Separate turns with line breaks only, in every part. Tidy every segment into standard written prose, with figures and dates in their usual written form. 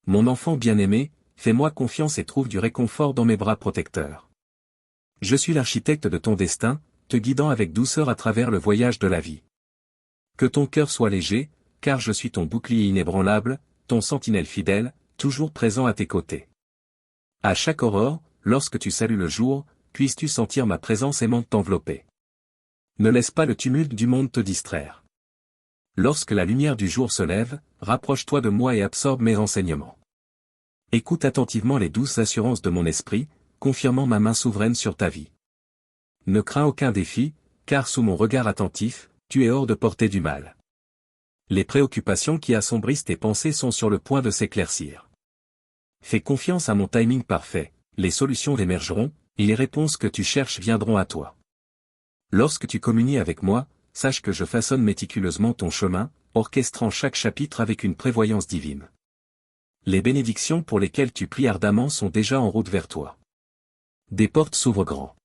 Mon enfant bien-aimé, fais-moi confiance et trouve du réconfort dans mes bras protecteurs. Je suis l'architecte de ton destin, te guidant avec douceur à travers le voyage de la vie. Que ton cœur soit léger, car je suis ton bouclier inébranlable, ton sentinelle fidèle, toujours présent à tes côtés. À chaque aurore, lorsque tu salues le jour, puisses-tu sentir ma présence aimante t'envelopper. Ne laisse pas le tumulte du monde te distraire. Lorsque la lumière du jour se lève, rapproche-toi de moi et absorbe mes renseignements. Écoute attentivement les douces assurances de mon esprit, confirmant ma main souveraine sur ta vie. Ne crains aucun défi, car sous mon regard attentif, tu es hors de portée du mal. Les préoccupations qui assombrissent tes pensées sont sur le point de s'éclaircir. Fais confiance à mon timing parfait, les solutions émergeront, et les réponses que tu cherches viendront à toi. Lorsque tu communies avec moi, sache que je façonne méticuleusement ton chemin, orchestrant chaque chapitre avec une prévoyance divine. Les bénédictions pour lesquelles tu pries ardemment sont déjà en route vers toi. Des portes s'ouvrent grand.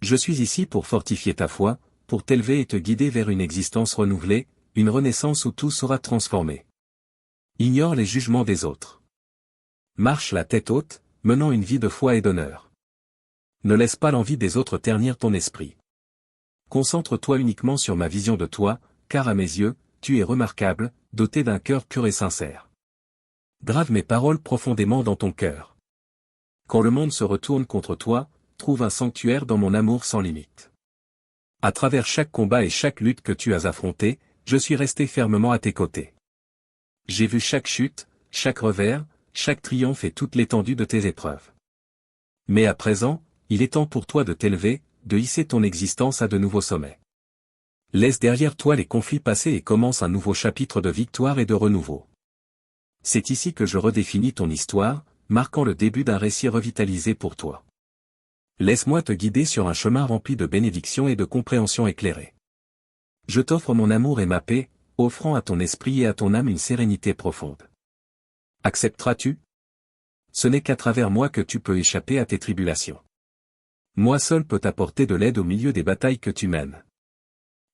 Je suis ici pour fortifier ta foi, pour t'élever et te guider vers une existence renouvelée, une renaissance où tout sera transformé. Ignore les jugements des autres. Marche la tête haute, menant une vie de foi et d'honneur. Ne laisse pas l'envie des autres ternir ton esprit. Concentre-toi uniquement sur ma vision de toi, car à mes yeux, tu es remarquable, doté d'un cœur pur et sincère. Grave mes paroles profondément dans ton cœur. Quand le monde se retourne contre toi, trouve un sanctuaire dans mon amour sans limite. À travers chaque combat et chaque lutte que tu as affronté, je suis resté fermement à tes côtés. J'ai vu chaque chute, chaque revers, chaque triomphe et toute l'étendue de tes épreuves. Mais à présent, il est temps pour toi de t'élever, de hisser ton existence à de nouveaux sommets. Laisse derrière toi les conflits passés et commence un nouveau chapitre de victoire et de renouveau. C'est ici que je redéfinis ton histoire, marquant le début d'un récit revitalisé pour toi. Laisse-moi te guider sur un chemin rempli de bénédictions et de compréhension éclairée. Je t'offre mon amour et ma paix, offrant à ton esprit et à ton âme une sérénité profonde. Accepteras-tu? Ce n'est qu'à travers moi que tu peux échapper à tes tribulations. Moi seul peux t'apporter de l'aide au milieu des batailles que tu mènes.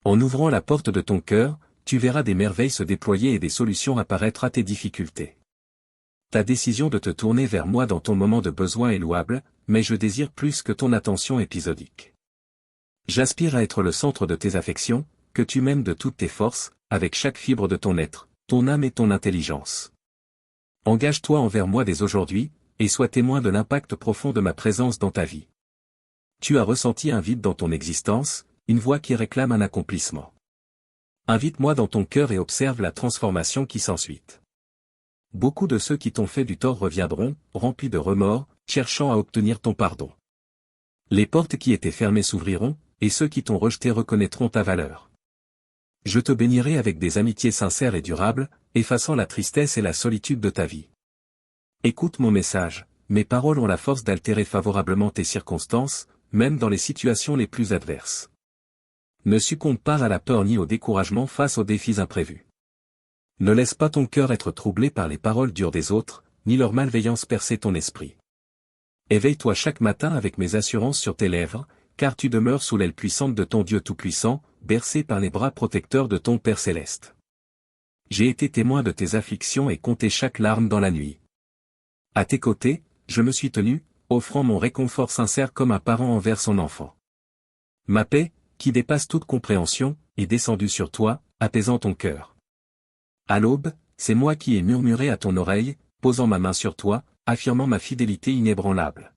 En ouvrant la porte de ton cœur, tu verras des merveilles se déployer et des solutions apparaître à tes difficultés. Ta décision de te tourner vers moi dans ton moment de besoin est louable, mais je désire plus que ton attention épisodique. J'aspire à être le centre de tes affections, que tu m'aimes de toutes tes forces, avec chaque fibre de ton être, ton âme et ton intelligence. Engage-toi envers moi dès aujourd'hui, et sois témoin de l'impact profond de ma présence dans ta vie. Tu as ressenti un vide dans ton existence, une voix qui réclame un accomplissement. Invite-moi dans ton cœur et observe la transformation qui s'ensuit. Beaucoup de ceux qui t'ont fait du tort reviendront, remplis de remords, cherchant à obtenir ton pardon. Les portes qui étaient fermées s'ouvriront, et ceux qui t'ont rejeté reconnaîtront ta valeur. Je te bénirai avec des amitiés sincères et durables, effaçant la tristesse et la solitude de ta vie. Écoute mon message, mes paroles ont la force d'altérer favorablement tes circonstances, même dans les situations les plus adverses. Ne succombe pas à la peur ni au découragement face aux défis imprévus. Ne laisse pas ton cœur être troublé par les paroles dures des autres, ni leur malveillance percer ton esprit. Éveille-toi chaque matin avec mes assurances sur tes lèvres, car tu demeures sous l'aile puissante de ton Dieu Tout-Puissant, bercé par les bras protecteurs de ton Père Céleste. J'ai été témoin de tes afflictions et compté chaque larme dans la nuit. À tes côtés, je me suis tenu, offrant mon réconfort sincère comme un parent envers son enfant. Ma paix, qui dépasse toute compréhension, est descendue sur toi, apaisant ton cœur. À l'aube, c'est moi qui ai murmuré à ton oreille, posant ma main sur toi, affirmant ma fidélité inébranlable.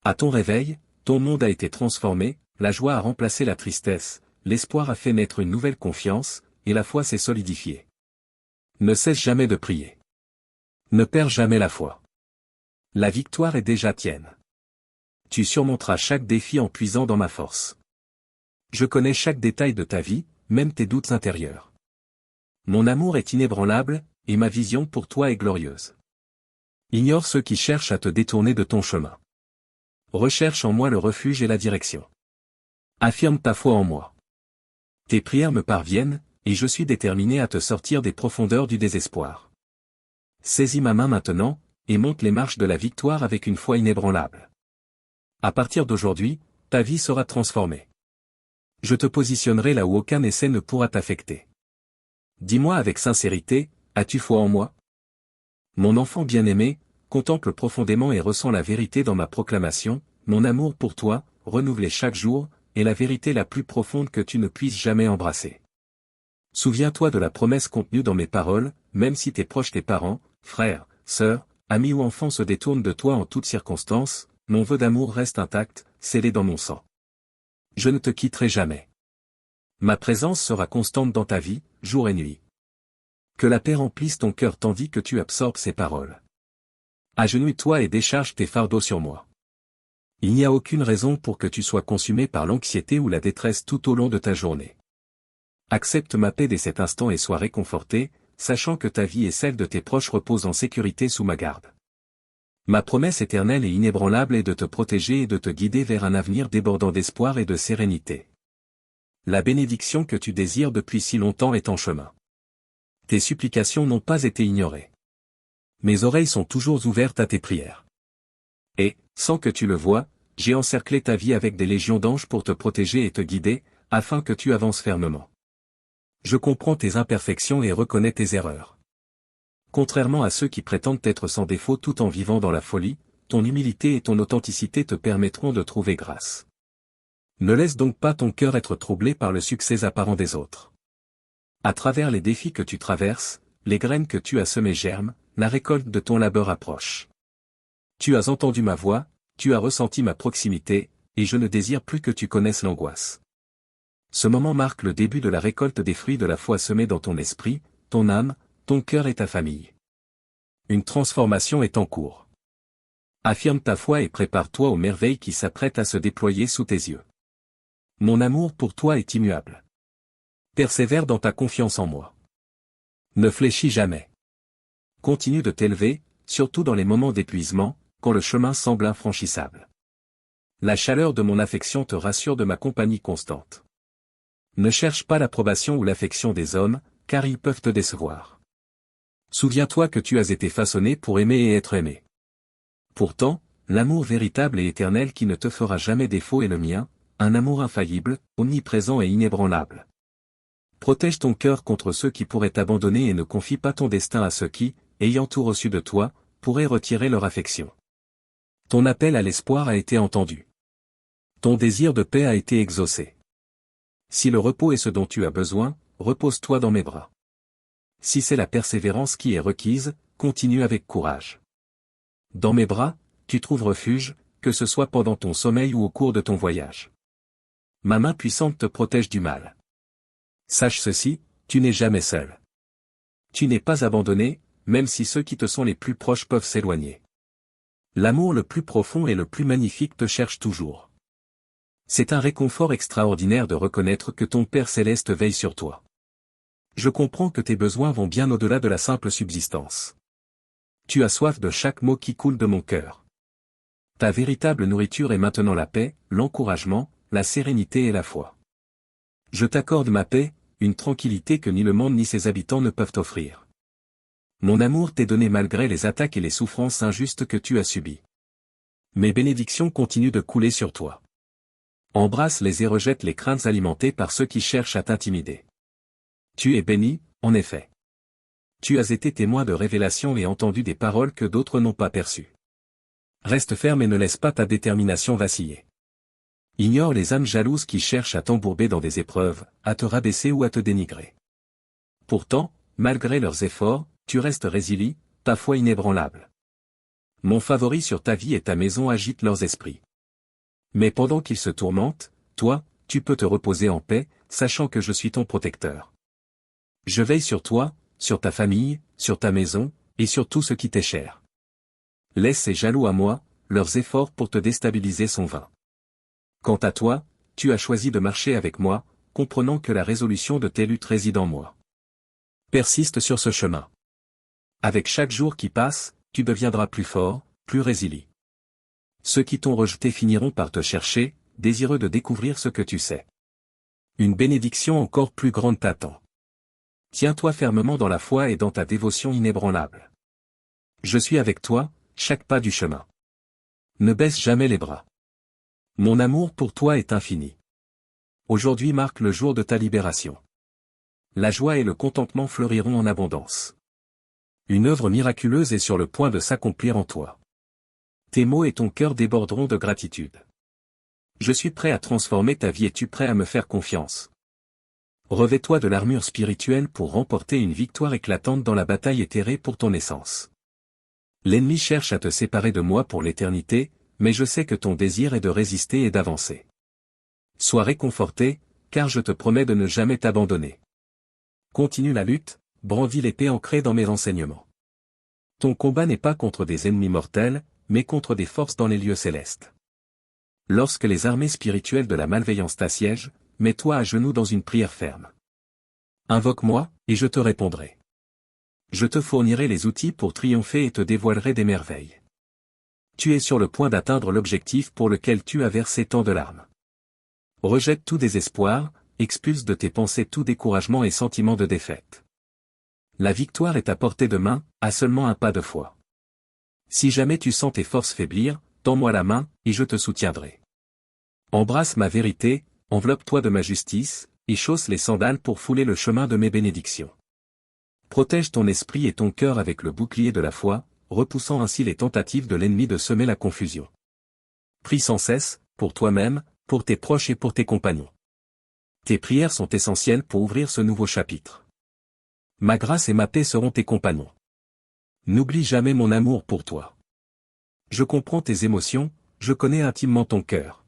À ton réveil, ton monde a été transformé, la joie a remplacé la tristesse, l'espoir a fait naître une nouvelle confiance, et la foi s'est solidifiée. Ne cesse jamais de prier. Ne perds jamais la foi. La victoire est déjà tienne. Tu surmonteras chaque défi en puisant dans ma force. Je connais chaque détail de ta vie, même tes doutes intérieurs. Mon amour est inébranlable, et ma vision pour toi est glorieuse. Ignore ceux qui cherchent à te détourner de ton chemin. Recherche en moi le refuge et la direction. Affirme ta foi en moi. Tes prières me parviennent, et je suis déterminé à te sortir des profondeurs du désespoir. Saisis ma main maintenant, et monte les marches de la victoire avec une foi inébranlable. À partir d'aujourd'hui, ta vie sera transformée. Je te positionnerai là où aucun essai ne pourra t'affecter. Dis-moi avec sincérité, as-tu foi en moi? Mon enfant bien-aimé, contemple profondément et ressent la vérité dans ma proclamation, mon amour pour toi, renouvelé chaque jour, est la vérité la plus profonde que tu ne puisses jamais embrasser. Souviens-toi de la promesse contenue dans mes paroles, même si tes proches, tes parents, frères, sœurs, amis ou enfants se détournent de toi en toutes circonstances, mon vœu d'amour reste intact, scellé dans mon sang. Je ne te quitterai jamais. Ma présence sera constante dans ta vie, jour et nuit. Que la paix remplisse ton cœur tandis que tu absorbes ces paroles. Agenouille-toi et décharge tes fardeaux sur moi. Il n'y a aucune raison pour que tu sois consumé par l'anxiété ou la détresse tout au long de ta journée. Accepte ma paix dès cet instant et sois réconforté, sachant que ta vie et celle de tes proches reposent en sécurité sous ma garde. Ma promesse éternelle et inébranlable est de te protéger et de te guider vers un avenir débordant d'espoir et de sérénité. La bénédiction que tu désires depuis si longtemps est en chemin. Tes supplications n'ont pas été ignorées. Mes oreilles sont toujours ouvertes à tes prières. Et, sans que tu le voies, j'ai encerclé ta vie avec des légions d'anges pour te protéger et te guider, afin que tu avances fermement. Je comprends tes imperfections et reconnais tes erreurs. Contrairement à ceux qui prétendent être sans défaut tout en vivant dans la folie, ton humilité et ton authenticité te permettront de trouver grâce. Ne laisse donc pas ton cœur être troublé par le succès apparent des autres. À travers les défis que tu traverses, les graines que tu as semées germent, la récolte de ton labeur approche. Tu as entendu ma voix, tu as ressenti ma proximité, et je ne désire plus que tu connaisses l'angoisse. Ce moment marque le début de la récolte des fruits de la foi semés dans ton esprit, ton âme, ton cœur et ta famille. Une transformation est en cours. Affirme ta foi et prépare-toi aux merveilles qui s'apprêtent à se déployer sous tes yeux. Mon amour pour toi est immuable. Persévère dans ta confiance en moi. Ne fléchis jamais. Continue de t'élever, surtout dans les moments d'épuisement, quand le chemin semble infranchissable. La chaleur de mon affection te rassure de ma compagnie constante. Ne cherche pas l'approbation ou l'affection des hommes, car ils peuvent te décevoir. Souviens-toi que tu as été façonné pour aimer et être aimé. Pourtant, l'amour véritable et éternel qui ne te fera jamais défaut est le mien, un amour infaillible, omniprésent et inébranlable. Protège ton cœur contre ceux qui pourraient t'abandonner et ne confie pas ton destin à ceux qui, ayant tout reçu de toi, pourraient retirer leur affection. Ton appel à l'espoir a été entendu. Ton désir de paix a été exaucé. Si le repos est ce dont tu as besoin, repose-toi dans mes bras. Si c'est la persévérance qui est requise, continue avec courage. Dans mes bras, tu trouves refuge, que ce soit pendant ton sommeil ou au cours de ton voyage. Ma main puissante te protège du mal. Sache ceci, tu n'es jamais seul. Tu n'es pas abandonné, même si ceux qui te sont les plus proches peuvent s'éloigner. L'amour le plus profond et le plus magnifique te cherche toujours. C'est un réconfort extraordinaire de reconnaître que ton Père céleste veille sur toi. Je comprends que tes besoins vont bien au-delà de la simple subsistance. Tu as soif de chaque mot qui coule de mon cœur. Ta véritable nourriture est maintenant la paix, l'encouragement, la sérénité et la foi. Je t'accorde ma paix, une tranquillité que ni le monde ni ses habitants ne peuvent offrir. Mon amour t'est donné malgré les attaques et les souffrances injustes que tu as subies. Mes bénédictions continuent de couler sur toi. Embrasse-les et rejette les craintes alimentées par ceux qui cherchent à t'intimider. Tu es béni, en effet. Tu as été témoin de révélations et entendu des paroles que d'autres n'ont pas perçues. Reste ferme et ne laisse pas ta détermination vaciller. Ignore les âmes jalouses qui cherchent à t'embourber dans des épreuves, à te rabaisser ou à te dénigrer. Pourtant, malgré leurs efforts, tu restes résilient, ta foi inébranlable. Mon favori sur ta vie et ta maison agite leurs esprits. Mais pendant qu'ils se tourmentent, toi, tu peux te reposer en paix, sachant que je suis ton protecteur. Je veille sur toi, sur ta famille, sur ta maison, et sur tout ce qui t'est cher. Laisse ces jaloux à moi, leurs efforts pour te déstabiliser sont vains. Quant à toi, tu as choisi de marcher avec moi, comprenant que la résolution de tes luttes réside en moi. Persiste sur ce chemin. Avec chaque jour qui passe, tu deviendras plus fort, plus résilient. Ceux qui t'ont rejeté finiront par te chercher, désireux de découvrir ce que tu sais. Une bénédiction encore plus grande t'attend. Tiens-toi fermement dans la foi et dans ta dévotion inébranlable. Je suis avec toi, chaque pas du chemin. Ne baisse jamais les bras. Mon amour pour toi est infini. Aujourd'hui marque le jour de ta libération. La joie et le contentement fleuriront en abondance. Une œuvre miraculeuse est sur le point de s'accomplir en toi. Tes mots et ton cœur déborderont de gratitude. Je suis prêt à transformer ta vie. Es-tu prêt à me faire confiance? Revêt-toi de l'armure spirituelle pour remporter une victoire éclatante dans la bataille éthérée pour ton essence. L'ennemi cherche à te séparer de moi pour l'éternité, mais je sais que ton désir est de résister et d'avancer. Sois réconforté, car je te promets de ne jamais t'abandonner. Continue la lutte, brandis l'épée ancrée dans mes enseignements. Ton combat n'est pas contre des ennemis mortels, mais contre des forces dans les lieux célestes. Lorsque les armées spirituelles de la malveillance t'assiègent, mets-toi à genoux dans une prière ferme. Invoque-moi, et je te répondrai. Je te fournirai les outils pour triompher et te dévoilerai des merveilles. Tu es sur le point d'atteindre l'objectif pour lequel tu as versé tant de larmes. Rejette tout désespoir, expulse de tes pensées tout découragement et sentiment de défaite. La victoire est à portée de main, à seulement un pas de foi. Si jamais tu sens tes forces faiblir, tends-moi la main, et je te soutiendrai. Embrasse ma vérité, enveloppe-toi de ma justice, et chausse les sandales pour fouler le chemin de mes bénédictions. Protège ton esprit et ton cœur avec le bouclier de la foi, repoussant ainsi les tentatives de l'ennemi de semer la confusion. Prie sans cesse, pour toi-même, pour tes proches et pour tes compagnons. Tes prières sont essentielles pour ouvrir ce nouveau chapitre. Ma grâce et ma paix seront tes compagnons. N'oublie jamais mon amour pour toi. Je comprends tes émotions, je connais intimement ton cœur.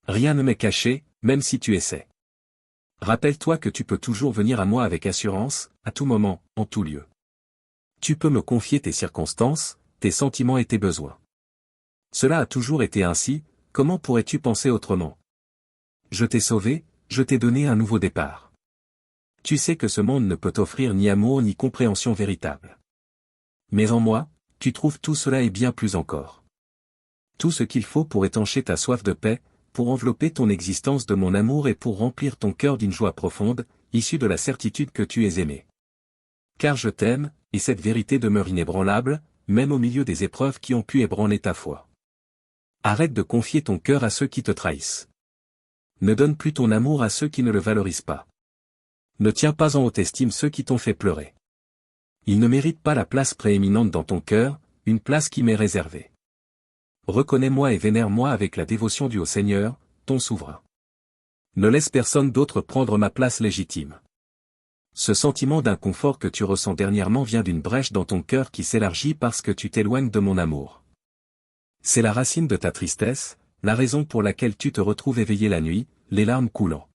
Rien ne m'est caché, même si tu essaies. Rappelle-toi que tu peux toujours venir à moi avec assurance, à tout moment, en tout lieu. Tu peux me confier tes circonstances, tes sentiments et tes besoins. Cela a toujours été ainsi, comment pourrais-tu penser autrement? Je t'ai sauvé, je t'ai donné un nouveau départ. Tu sais que ce monde ne peut t'offrir ni amour ni compréhension véritable. Mais en moi, tu trouves tout cela et bien plus encore. Tout ce qu'il faut pour étancher ta soif de paix, pour envelopper ton existence de mon amour et pour remplir ton cœur d'une joie profonde, issue de la certitude que tu es aimé. Car je t'aime, et cette vérité demeure inébranlable, même au milieu des épreuves qui ont pu ébranler ta foi. Arrête de confier ton cœur à ceux qui te trahissent. Ne donne plus ton amour à ceux qui ne le valorisent pas. Ne tiens pas en haute estime ceux qui t'ont fait pleurer. Ils ne méritent pas la place prééminente dans ton cœur, une place qui m'est réservée. Reconnais-moi et vénère-moi avec la dévotion due au Seigneur, ton souverain. Ne laisse personne d'autre prendre ma place légitime. Ce sentiment d'inconfort que tu ressens dernièrement vient d'une brèche dans ton cœur qui s'élargit parce que tu t'éloignes de mon amour. C'est la racine de ta tristesse, la raison pour laquelle tu te retrouves éveillé la nuit, les larmes coulant.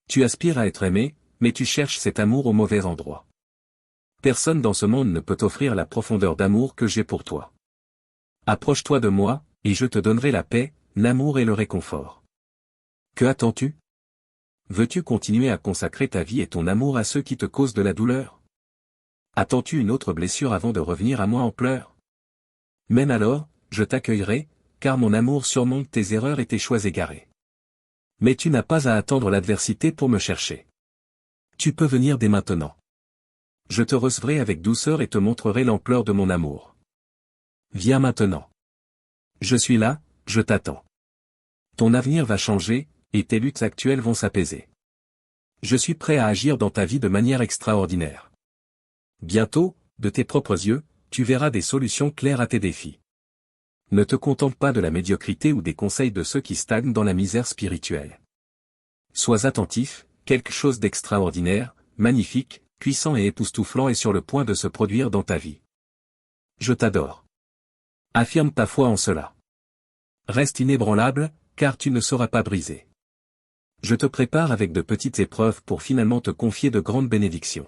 Tu aspires à être aimé, mais tu cherches cet amour au mauvais endroit. Personne dans ce monde ne peut t'offrir la profondeur d'amour que j'ai pour toi. Approche-toi de moi, et je te donnerai la paix, l'amour et le réconfort. Que attends-tu? Veux-tu continuer à consacrer ta vie et ton amour à ceux qui te causent de la douleur? Attends-tu une autre blessure avant de revenir à moi en pleurs? Même alors, je t'accueillerai, car mon amour surmonte tes erreurs et tes choix égarés. Mais tu n'as pas à attendre l'adversité pour me chercher. Tu peux venir dès maintenant. Je te recevrai avec douceur et te montrerai l'ampleur de mon amour. Viens maintenant. Je suis là, je t'attends. Ton avenir va changer, et tes luttes actuelles vont s'apaiser. Je suis prêt à agir dans ta vie de manière extraordinaire. Bientôt, de tes propres yeux, tu verras des solutions claires à tes défis. Ne te contente pas de la médiocrité ou des conseils de ceux qui stagnent dans la misère spirituelle. Sois attentif, quelque chose d'extraordinaire, magnifique, puissant et époustouflant est sur le point de se produire dans ta vie. Je t'adore. Affirme ta foi en cela. Reste inébranlable, car tu ne seras pas brisé. Je te prépare avec de petites épreuves pour finalement te confier de grandes bénédictions.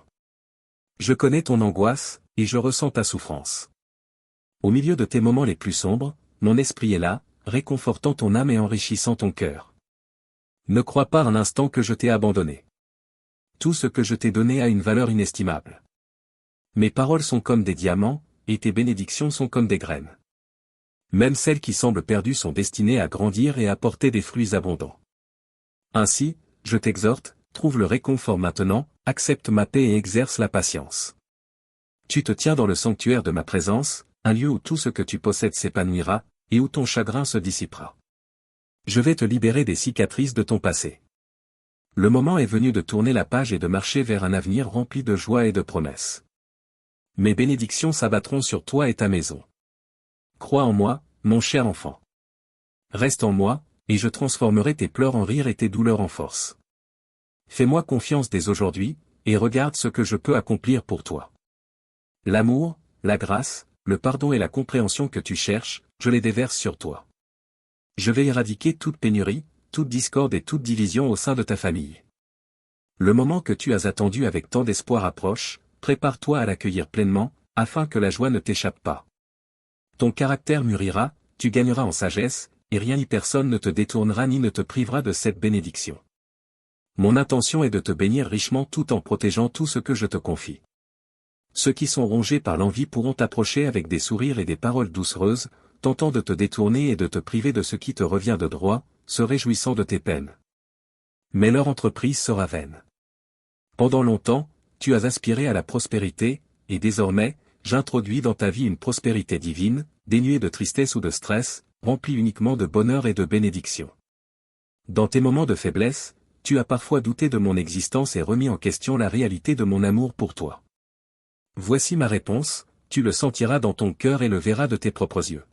Je connais ton angoisse, et je ressens ta souffrance. Au milieu de tes moments les plus sombres, mon esprit est là, réconfortant ton âme et enrichissant ton cœur. Ne crois pas un instant que je t'ai abandonné. Tout ce que je t'ai donné a une valeur inestimable. Mes paroles sont comme des diamants, et tes bénédictions sont comme des graines. Même celles qui semblent perdues sont destinées à grandir et à porter des fruits abondants. Ainsi, je t'exhorte, trouve le réconfort maintenant, accepte ma paix et exerce la patience. Tu te tiens dans le sanctuaire de ma présence, un lieu où tout ce que tu possèdes s'épanouira, et où ton chagrin se dissipera. Je vais te libérer des cicatrices de ton passé. Le moment est venu de tourner la page et de marcher vers un avenir rempli de joie et de promesses. Mes bénédictions s'abattront sur toi et ta maison. Crois en moi, mon cher enfant. Reste en moi, et je transformerai tes pleurs en rire et tes douleurs en force. Fais-moi confiance dès aujourd'hui, et regarde ce que je peux accomplir pour toi. L'amour, la grâce, le pardon et la compréhension que tu cherches, je les déverse sur toi. Je vais éradiquer toute pénurie, toute discorde et toute division au sein de ta famille. Le moment que tu as attendu avec tant d'espoir approche, prépare-toi à l'accueillir pleinement, afin que la joie ne t'échappe pas. Ton caractère mûrira, tu gagneras en sagesse, et rien ni personne ne te détournera ni ne te privera de cette bénédiction. Mon intention est de te bénir richement tout en protégeant tout ce que je te confie. Ceux qui sont rongés par l'envie pourront t'approcher avec des sourires et des paroles doucereuses, tentant de te détourner et de te priver de ce qui te revient de droit, se réjouissant de tes peines. Mais leur entreprise sera vaine. Pendant longtemps, tu as aspiré à la prospérité, et désormais, j'introduis dans ta vie une prospérité divine, dénuée de tristesse ou de stress, remplie uniquement de bonheur et de bénédiction. Dans tes moments de faiblesse, tu as parfois douté de mon existence et remis en question la réalité de mon amour pour toi. Voici ma réponse, tu le sentiras dans ton cœur et le verras de tes propres yeux.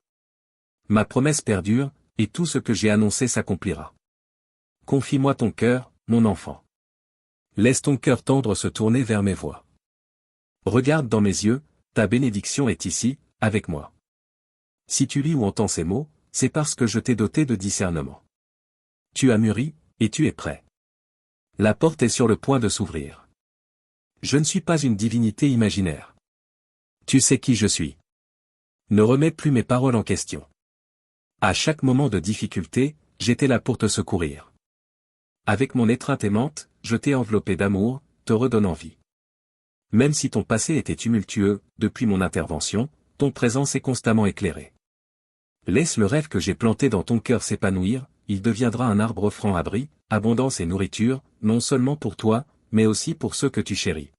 Ma promesse perdure, et tout ce que j'ai annoncé s'accomplira. Confie-moi ton cœur, mon enfant. Laisse ton cœur tendre se tourner vers mes voies. Regarde dans mes yeux, ta bénédiction est ici, avec moi. Si tu lis ou entends ces mots, c'est parce que je t'ai doté de discernement. Tu as mûri, et tu es prêt. La porte est sur le point de s'ouvrir. Je ne suis pas une divinité imaginaire. Tu sais qui je suis. Ne remets plus mes paroles en question. À chaque moment de difficulté, j'étais là pour te secourir. Avec mon étreinte aimante, je t'ai enveloppé d'amour, te redonnant vie. Même si ton passé était tumultueux, depuis mon intervention, ton présent s'est constamment éclairé. Laisse le rêve que j'ai planté dans ton cœur s'épanouir, il deviendra un arbre franc abri, abondance et nourriture, non seulement pour toi, mais aussi pour ceux que tu chéris.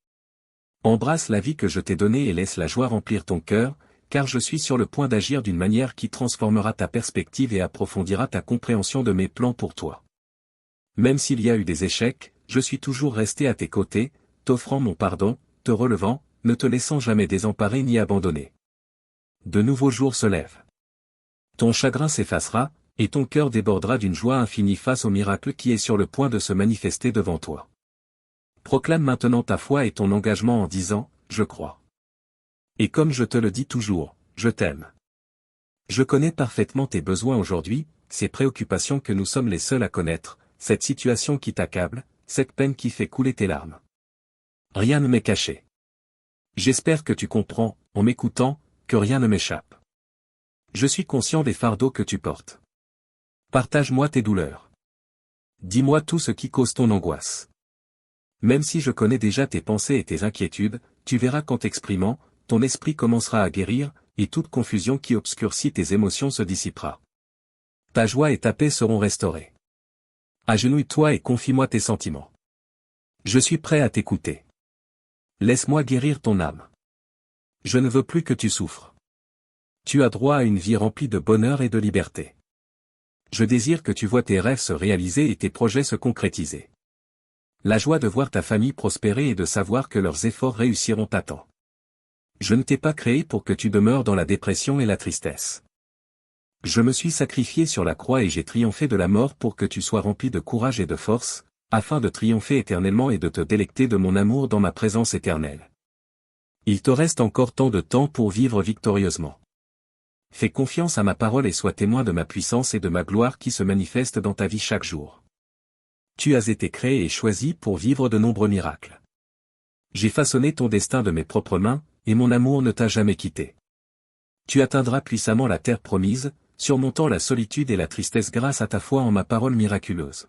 Embrasse la vie que je t'ai donnée et laisse la joie remplir ton cœur, car je suis sur le point d'agir d'une manière qui transformera ta perspective et approfondira ta compréhension de mes plans pour toi. Même s'il y a eu des échecs, je suis toujours resté à tes côtés, t'offrant mon pardon, te relevant, ne te laissant jamais désemparer ni abandonner. De nouveaux jours se lèvent. Ton chagrin s'effacera, et ton cœur débordera d'une joie infinie face au miracle qui est sur le point de se manifester devant toi. Proclame maintenant ta foi et ton engagement en disant, je crois. Et comme je te le dis toujours, je t'aime. Je connais parfaitement tes besoins aujourd'hui, ces préoccupations que nous sommes les seuls à connaître, cette situation qui t'accable, cette peine qui fait couler tes larmes. Rien ne m'est caché. J'espère que tu comprends, en m'écoutant, que rien ne m'échappe. Je suis conscient des fardeaux que tu portes. Partage-moi tes douleurs. Dis-moi tout ce qui cause ton angoisse. Même si je connais déjà tes pensées et tes inquiétudes, tu verras qu'en t'exprimant, ton esprit commencera à guérir, et toute confusion qui obscurcit tes émotions se dissipera. Ta joie et ta paix seront restaurées. Agenouille-toi et confie-moi tes sentiments. Je suis prêt à t'écouter. Laisse-moi guérir ton âme. Je ne veux plus que tu souffres. Tu as droit à une vie remplie de bonheur et de liberté. Je désire que tu vois tes rêves se réaliser et tes projets se concrétiser. La joie de voir ta famille prospérer et de savoir que leurs efforts réussiront à temps. Je ne t'ai pas créé pour que tu demeures dans la dépression et la tristesse. Je me suis sacrifié sur la croix et j'ai triomphé de la mort pour que tu sois rempli de courage et de force, afin de triompher éternellement et de te délecter de mon amour dans ma présence éternelle. Il te reste encore tant de temps pour vivre victorieusement. Fais confiance à ma parole et sois témoin de ma puissance et de ma gloire qui se manifestent dans ta vie chaque jour. Tu as été créé et choisi pour vivre de nombreux miracles. J'ai façonné ton destin de mes propres mains, et mon amour ne t'a jamais quitté. Tu atteindras puissamment la terre promise, surmontant la solitude et la tristesse grâce à ta foi en ma parole miraculeuse.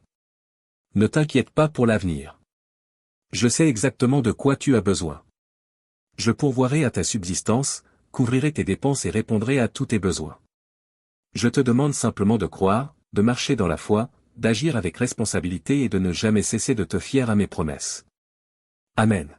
Ne t'inquiète pas pour l'avenir. Je sais exactement de quoi tu as besoin. Je pourvoirai à ta subsistance, couvrirai tes dépenses et répondrai à tous tes besoins. Je te demande simplement de croire, de marcher dans la foi, d'agir avec responsabilité et de ne jamais cesser de te fier à mes promesses. Amen.